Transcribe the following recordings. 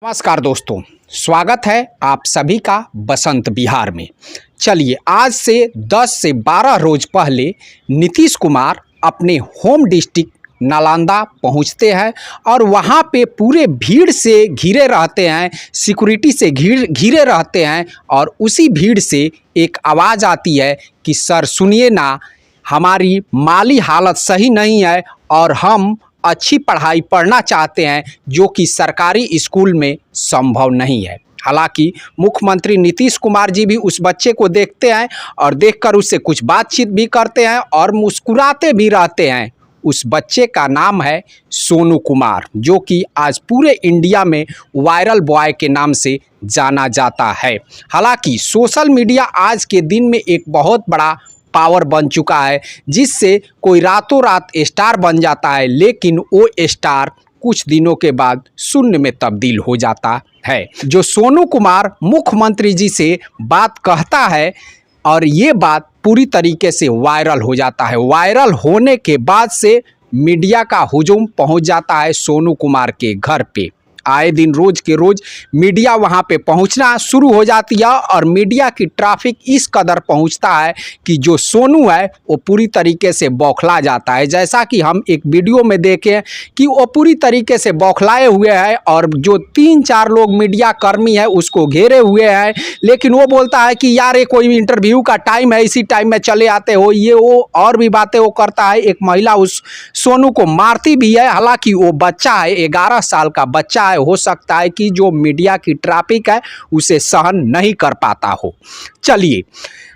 नमस्कार दोस्तों, स्वागत है आप सभी का बसंत बिहार में। चलिए, आज से 10 से 12 रोज पहले नीतीश कुमार अपने होम डिस्ट्रिक्ट नालंदा पहुंचते हैं और वहां पे पूरे भीड़ से घिरे रहते हैं, सिक्योरिटी से घिरे रहते हैं और उसी भीड़ से एक आवाज़ आती है कि सर सुनिए ना, हमारी माली हालत सही नहीं है और हम अच्छी पढ़ाई पढ़ना चाहते हैं जो कि सरकारी स्कूल में संभव नहीं है। हालांकि मुख्यमंत्री नीतीश कुमार जी भी उस बच्चे को देखते हैं और देखकर उससे कुछ बातचीत भी करते हैं और मुस्कुराते भी रहते हैं। उस बच्चे का नाम है सोनू कुमार, जो कि आज पूरे इंडिया में वायरल बॉय के नाम से जाना जाता है। हालांकि सोशल मीडिया आज के दिन में एक बहुत बड़ा पावर बन चुका है, जिससे कोई रातों रात स्टार बन जाता है, लेकिन वो स्टार कुछ दिनों के बाद शून्य में तब्दील हो जाता है। जो सोनू कुमार मुख्यमंत्री जी से बात कहता है और ये बात पूरी तरीके से वायरल हो जाता है। वायरल होने के बाद से मीडिया का हुजूम पहुंच जाता है सोनू कुमार के घर पे। आए दिन रोज के रोज मीडिया वहां पे पहुंचना शुरू हो जाती है और मीडिया की ट्रैफिक इस कदर पहुंचता है कि जो सोनू है वो पूरी तरीके से बौखला जाता है। जैसा कि हम एक वीडियो में देखें कि वो पूरी तरीके से बौखलाए हुए हैं और जो 3-4 लोग मीडिया कर्मी है उसको घेरे हुए हैं, लेकिन वो बोलता है कि यार ये कोई इंटरव्यू का टाइम है, इसी टाइम में चले आते हो, ये वो और भी बातें वो करता है। एक महिला उस सोनू को मारती भी है। हालांकि वो बच्चा है, 11 साल का बच्चा है, हो सकता है कि जो मीडिया की ट्रैफिक है उसे सहन नहीं कर पाता हो। चलिए,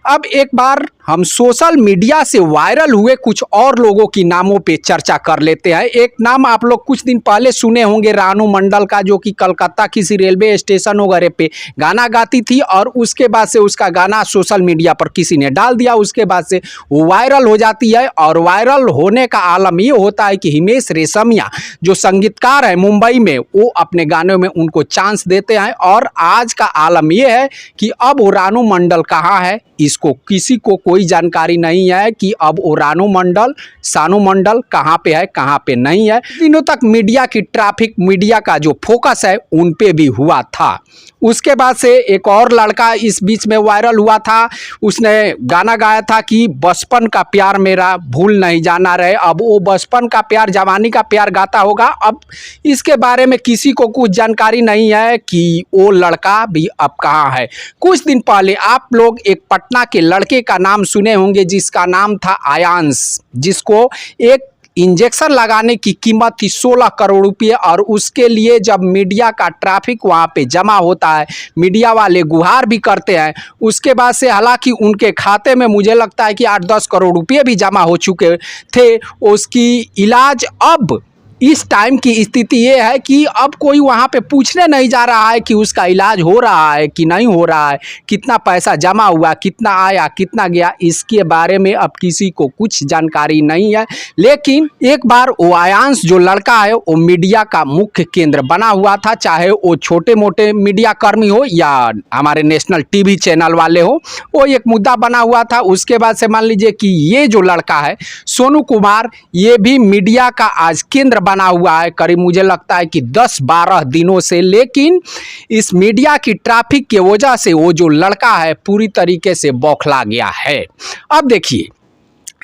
अब एक बार हम सोशल मीडिया से वायरल हुए कुछ और लोगों की नामों पे चर्चा कर लेते हैं। एक नाम आप लोग कुछ दिन पहले सुने होंगे, रानू मंडल का, जो कि कलकत्ता किसी रेलवे स्टेशन वगैरह पे गाना गाती थी और उसके बाद से उसका गाना सोशल मीडिया पर किसी ने डाल दिया, उसके बाद से वो वायरल हो जाती है। और वायरल होने का आलम ये होता है कि हिमेश रेशमिया जो संगीतकार है मुंबई में, वो अपने गानों में उनको चांस देते हैं। और आज का आलम ये है कि अब वो रानू मंडल कहाँ है, इसको किसी को कोई जानकारी नहीं है कि अब वो रानू मंडल, सानू मंडल कहाँ पे है, कहाँ पे नहीं है। दिनों तक मीडिया की ट्रैफिक, मीडिया का जो फोकस है उन पे भी हुआ था। उसके बाद से एक और लड़का इस बीच में वायरल हुआ था, उसने गाना गाया था कि बचपन का प्यार मेरा भूल नहीं जाना रहे। अब वो बचपन का प्यार, जवानी का प्यार गाता होगा। अब इसके बारे में किसी को कुछ जानकारी नहीं है कि वो लड़का भी अब कहाँ है। कुछ दिन पहले आप लोग एक पटना के लड़के का नाम सुने होंगे जिसका नाम था आयांश, जिसको एक इंजेक्शन लगाने की कीमत थी 16 करोड़ रुपये। और उसके लिए जब मीडिया का ट्रैफिक वहाँ पे जमा होता है, मीडिया वाले गुहार भी करते हैं। उसके बाद से हालांकि उनके खाते में मुझे लगता है कि 8-10 करोड़ रुपये भी जमा हो चुके थे। उसकी इलाज अब इस टाइम की स्थिति ये है कि अब कोई वहाँ पे पूछने नहीं जा रहा है कि उसका इलाज हो रहा है कि नहीं हो रहा है, कितना पैसा जमा हुआ, कितना आया, कितना गया, इसके बारे में अब किसी को कुछ जानकारी नहीं है। लेकिन एक बार वो आयांश जो लड़का है वो मीडिया का मुख्य केंद्र बना हुआ था, चाहे वो छोटे मोटे मीडिया कर्मी हो या हमारे नेशनल टीवी चैनल वाले हो, वो एक मुद्दा बना हुआ था। उसके बाद से मान लीजिए कि ये जो लड़का है सोनू कुमार, ये भी मीडिया का आज केंद्र बना हुआ है करीब मुझे लगता है कि 10-12 दिनों से। लेकिन इस मीडिया की ट्रैफिक की वजह से वो जो लड़का है पूरी तरीके से बौखला गया है। अब देखिए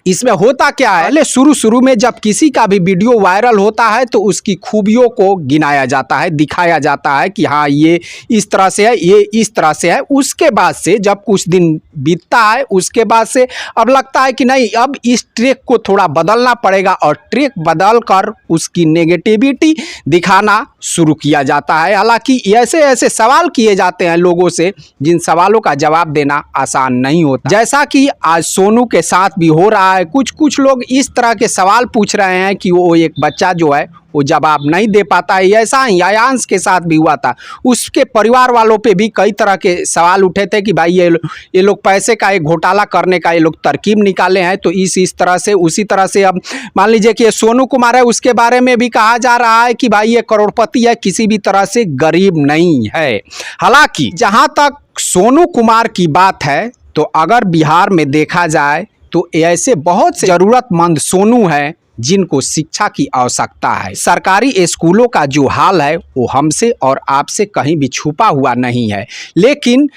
इसमें होता क्या है, पहले शुरू में जब किसी का भी वीडियो वायरल होता है तो उसकी खूबियों को गिनाया जाता है, दिखाया जाता है कि हाँ ये इस तरह से है, ये इस तरह से है। उसके बाद से जब कुछ दिन बीतता है, उसके बाद से अब लगता है कि नहीं, अब इस ट्रैक को थोड़ा बदलना पड़ेगा और ट्रैक बदल कर उसकी नेगेटिविटी दिखाना शुरू किया जाता है। हालांकि ऐसे ऐसे सवाल किए जाते हैं लोगों से जिन सवालों का जवाब देना आसान नहीं होता, जैसा कि आज सोनू के साथ भी हो रहा है। कुछ लोग इस तरह के सवाल पूछ रहे हैं कि वो एक बच्चा जो है वो जवाब नहीं दे पाता है। ऐसा ही आयांश के साथ भी हुआ था, उसके परिवार वालों पे भी कई तरह के सवाल उठे थे कि भाई ये लोग पैसे का एक घोटाला करने का ये लोग तरकीब निकाले हैं। तो इस तरह से, उसी तरह से अब मान लीजिए कि ये सोनू कुमार है, उसके बारे में भी कहा जा रहा है कि भाई ये करोड़पति है, किसी भी तरह से गरीब नहीं है। हालांकि जहां तक सोनू कुमार की बात है तो अगर बिहार में देखा जाए तो ऐसे बहुत से ज़रूरतमंद सोनू हैं जिनको शिक्षा की आवश्यकता है। सरकारी स्कूलों का जो हाल है वो हमसे और आपसे कहीं भी छुपा हुआ नहीं है, लेकिन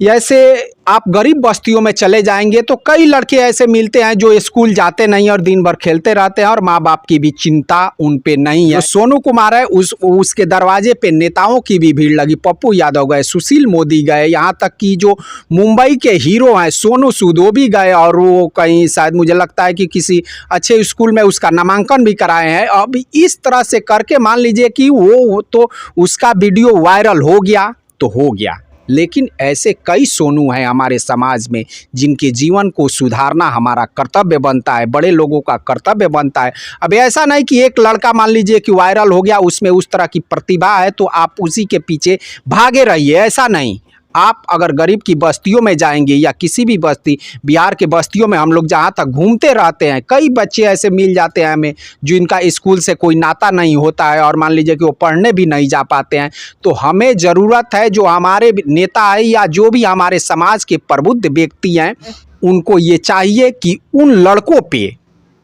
ऐसे आप गरीब बस्तियों में चले जाएंगे तो कई लड़के ऐसे मिलते हैं जो स्कूल जाते नहीं और दिन भर खेलते रहते हैं और माँ बाप की भी चिंता उन पे नहीं है। तो सोनू कुमार है, उसके दरवाजे पे नेताओं की भी भीड़ लगी। पप्पू यादव गए, सुशील मोदी गए, यहाँ तक कि जो मुंबई के हीरो हैं सोनू सूद वो भी गए और वो कहीं शायद मुझे लगता है कि किसी अच्छे स्कूल में उसका नामांकन भी कराए हैं। अब इस तरह से करके मान लीजिए कि वो तो उसका वीडियो वायरल हो गया तो हो गया, लेकिन ऐसे कई सोनू हैं हमारे समाज में जिनके जीवन को सुधारना हमारा कर्तव्य बनता है, बड़े लोगों का कर्तव्य बनता है। अब ऐसा नहीं कि एक लड़का मान लीजिए कि वायरल हो गया, उसमें उस तरह की प्रतिभा है तो आप उसी के पीछे भागे रहिए, ऐसा नहीं। आप अगर गरीब की बस्तियों में जाएंगे या किसी भी बस्ती, बिहार के बस्तियों में हम लोग जहाँ तक घूमते रहते हैं, कई बच्चे ऐसे मिल जाते हैं हमें जो इनका स्कूल से कोई नाता नहीं होता है और मान लीजिए कि वो पढ़ने भी नहीं जा पाते हैं। तो हमें ज़रूरत है, जो हमारे नेता है या जो भी हमारे समाज के प्रबुद्ध व्यक्ति हैं, उनको ये चाहिए कि उन लड़कों पे,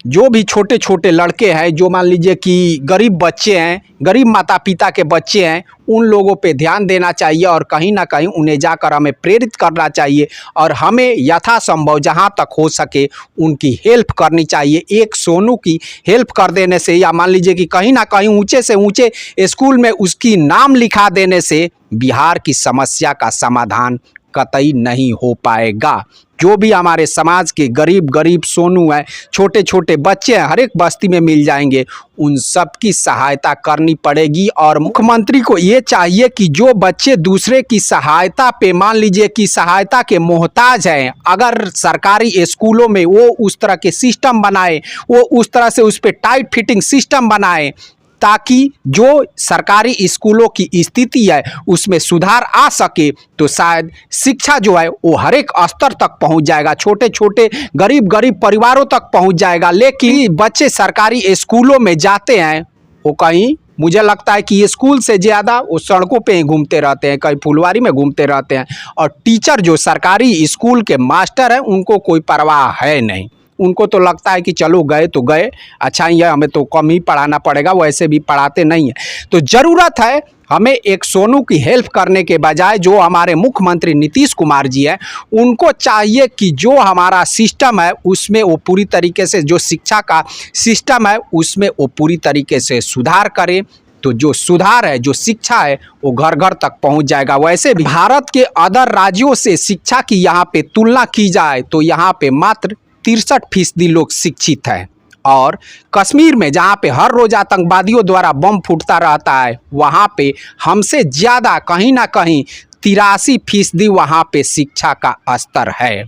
जो भी छोटे छोटे लड़के हैं जो मान लीजिए कि गरीब बच्चे हैं, गरीब माता पिता के बच्चे हैं, उन लोगों पे ध्यान देना चाहिए और कहीं ना कहीं उन्हें जाकर हमें प्रेरित करना चाहिए और हमें यथासंभव जहां तक हो सके उनकी हेल्प करनी चाहिए। एक सोनू की हेल्प कर देने से या मान लीजिए कि कहीं ना कहीं ऊंचे से ऊंचे स्कूल में उसकी नाम लिखा देने से बिहार की समस्या का समाधान कतई नहीं हो पाएगा। जो भी हमारे समाज के गरीब सोनू हैं, छोटे छोटे बच्चे हैं, हर एक बस्ती में मिल जाएंगे, उन सब की सहायता करनी पड़ेगी। और मुख्यमंत्री को ये चाहिए कि जो बच्चे दूसरे की सहायता पे मान लीजिए कि सहायता के मोहताज हैं, अगर सरकारी स्कूलों में वो उस तरह के सिस्टम बनाए, वो उस तरह से उस पर टाइट फिटिंग सिस्टम बनाए ताकि जो सरकारी स्कूलों की स्थिति है उसमें सुधार आ सके, तो शायद शिक्षा जो है वो हर एक स्तर तक पहुंच जाएगा, छोटे छोटे गरीब परिवारों तक पहुंच जाएगा। लेकिन बच्चे सरकारी स्कूलों में जाते हैं, वो कहीं मुझे लगता है कि स्कूल से ज़्यादा वो सड़कों पे ही घूमते रहते हैं, कहीं फुलवारी में घूमते रहते हैं। और टीचर जो सरकारी स्कूल के मास्टर हैं उनको कोई परवाह है नहीं, उनको तो लगता है कि चलो गए तो गए, अच्छा ही है, हमें तो कम ही पढ़ाना पड़ेगा, वैसे भी पढ़ाते नहीं हैं। तो ज़रूरत है हमें एक सोनू की हेल्प करने के बजाय जो हमारे मुख्यमंत्री नीतीश कुमार जी हैं, उनको चाहिए कि जो हमारा सिस्टम है उसमें वो पूरी तरीके से, जो शिक्षा का सिस्टम है उसमें वो पूरी तरीके से सुधार करें। तो जो सुधार है, जो शिक्षा है, वो घर घर तक पहुंच जाएगा। वैसे भी भारत के अदर राज्यों से शिक्षा की यहाँ पे तुलना की जाए तो यहाँ पे मात्र 63% लोग शिक्षित हैं। और कश्मीर में जहाँ पे हर रोज़ आतंकवादियों द्वारा बम फूटता रहता है, वहाँ पे हमसे ज़्यादा कहीं ना कहीं 83% वहाँ पे शिक्षा का स्तर है,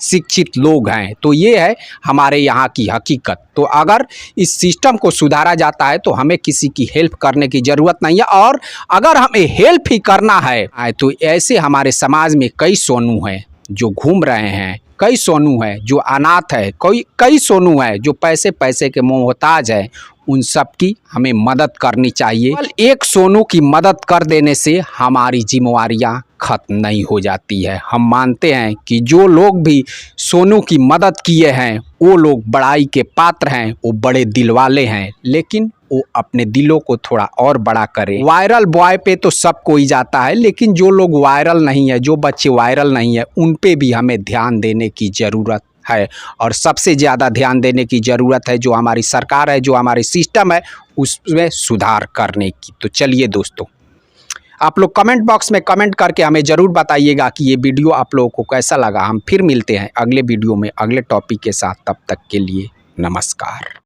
शिक्षित लोग हैं। तो ये है हमारे यहाँ की हकीकत। तो अगर इस सिस्टम को सुधारा जाता है तो हमें किसी की हेल्प करने की ज़रूरत नहीं है। और अगर हमें हेल्प ही करना है तो ऐसे हमारे समाज में कई सोनू हैं जो घूम रहे हैं, कई सोनू हैं जो अनाथ है, कई सोनू हैं जो पैसे के मोहताज है, उन सब की हमें मदद करनी चाहिए। केवल एक सोनू की मदद कर देने से हमारी जिम्मेवारियां खत्म नहीं हो जाती है। हम मानते हैं कि जो लोग भी सोनू की मदद किए हैं वो लोग बड़ाई के पात्र हैं, वो बड़े दिल वाले हैं, लेकिन वो अपने दिलों को थोड़ा और बड़ा करें। वायरल बॉय पे तो सब कोई जाता है, लेकिन जो लोग वायरल नहीं है, जो बच्चे वायरल नहीं है, उन पे भी हमें ध्यान देने की ज़रूरत है। और सबसे ज़्यादा ध्यान देने की ज़रूरत है जो हमारी सरकार है, जो हमारी सिस्टम है, उसमें सुधार करने की। तो चलिए दोस्तों, आप लोग कमेंट बॉक्स में कमेंट करके हमें ज़रूर बताइएगा कि ये वीडियो आप लोगों को कैसा लगा। हम फिर मिलते हैं अगले वीडियो में अगले टॉपिक के साथ, तब तक के लिए नमस्कार।